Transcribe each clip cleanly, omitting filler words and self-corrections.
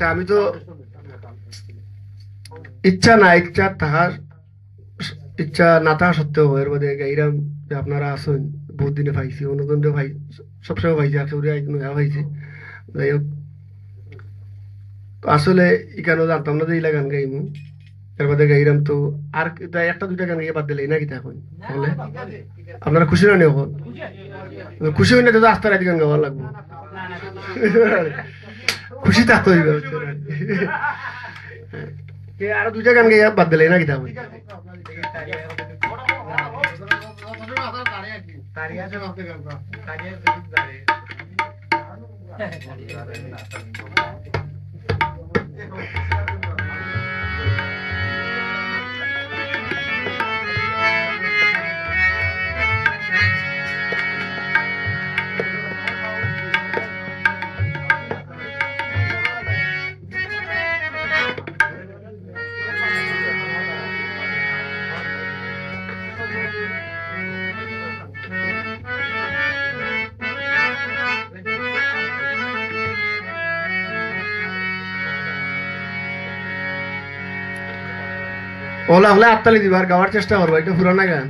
আচ্ছা আমি তো ইচ্ছা না ইচ্ছা থাকার ইচ্ছা না থাকা সত্ত্বেও এর মধ্যে এইরাম যে আপনারা আসেন বহুত দিনে পাইছি অন্যজনকে ভাই সবসময় ভাইছি আর কেউ নয়া ভাইছি যাই হোক তো আসলে এখানেও জানতাম না যে এইলা গান গাইমু এর মধ্যে গাইরাম তো আর একটা দুইটা গান গাইয়ে বাদ দিলে না কিতা এখন তাহলে আপনারা খুশি না এখন খুশি হই না তো আস্তে রাত গান গাওয়ার লাগবো খুশি থাকতে হইবে আরো দুইটা গান গাইয়া বাদ দিলে না কিতা এখন ওলা হলে আত্মালি দিবার গাওয়ার চেষ্টা করবো এটা পুরানা গান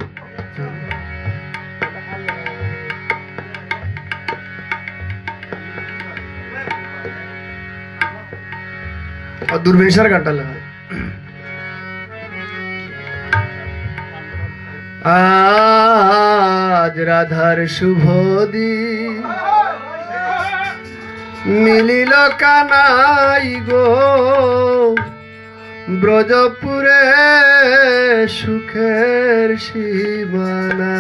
দূরবীনসার গানটা লেখা আজ রাধার শুভ দিন মিলিল কানাই গো ব্রজপুরে সুখের সীমানা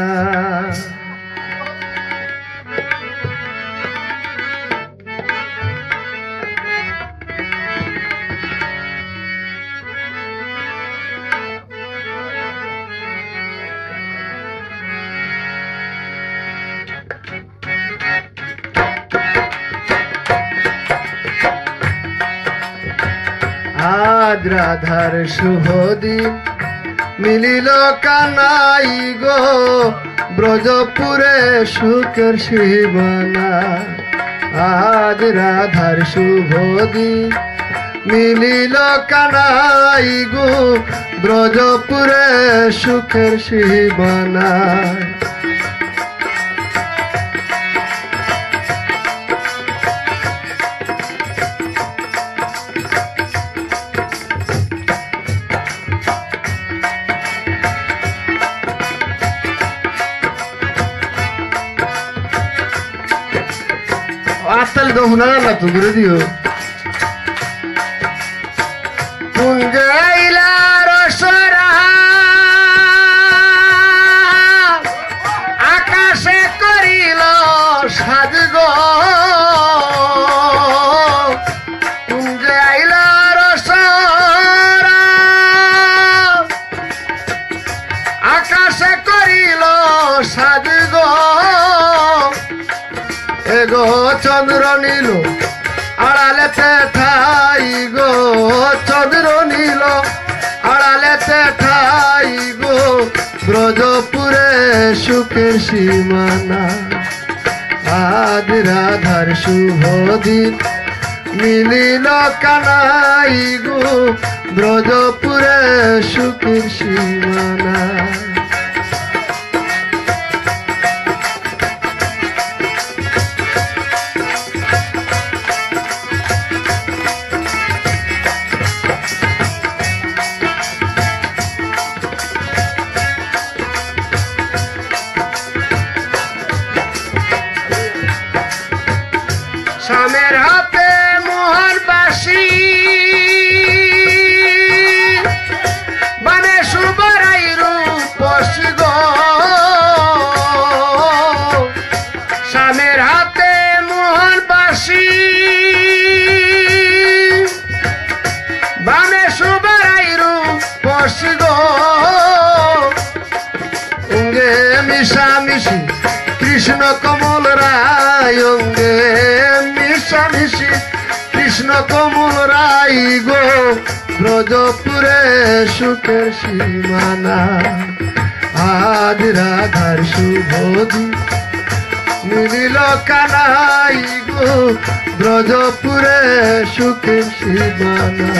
আজ রাধার শুভ দিন মিলিল কানাই গো ব্রজপুরে সুখের সীমানা আজ রাধার শুভ দিন মিলিল কানাই গো ব্রজপুরে সুখের সীমানা আজকাল তো শোনা গেল তো ঘুরে দিও আকাশে করিল সাজ গো পুঞ্জাইল রসরা আকাশে করিল সাজ গো এগো চন্দ্র নীল আড়ালেতে ঠাই গো চন্দ্র নীল আড়ালেতে ঠাই গো ব্রজপুরে সুখের সীমানা আজ রাধার শুভ দিন মিলিল কানাই গো ব্রজপুরে সুখের সীমানা স্বামীর হাতে মোহর বাসি বানে সুবরাই রূপসী গো স্বামীর হাতে মোহর বাসি বানে সুবরাই রূপসী গো অঙ্গে মিশামিশি কৃষ্ণ কমল রায় অঙ্গে মিশামিশি কৃষ্ণ কমল রাই গো ব্রজপুরে সুখের সীমানা আজ রাধার শুভ দিন মিলিল কানাই গো ব্রজপুরে সুখের সীমানা।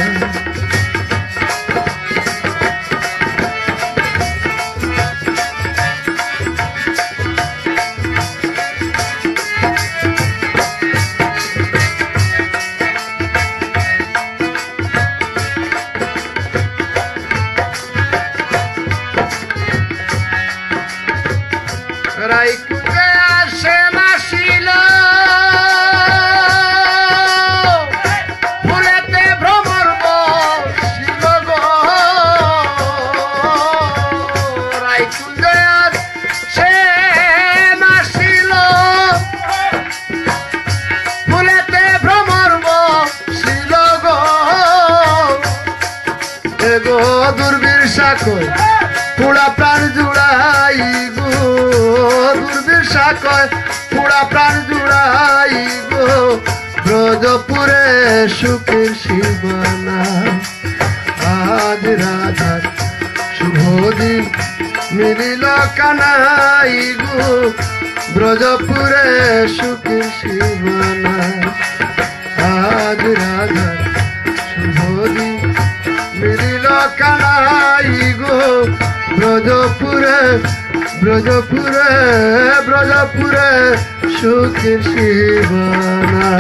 রাইকুকে আসে মাসিল ফুলেতে ভ্রমর বসিল গো। রাইকুকে আসে মাসিল ফুলেতে ভ্রমর বসিল গো। এগো দুর্বীর সাকয় পুরা প্রাণ জুড়াই গো। দুর্বীর সাকয় পুরা প্রাণ জুড়াই গো ব্রজপুরে সুখের সীমানা। আজ রাধার শুভ দিন মিলিল কানাই গো ব্রজপুরে সুখের সীমানা। আজ রাধার শুভ দিন মিলিল কানাই গো ব্রজপুরে ব্রজপুরে ব্রজপুরে সুখের সীমানা।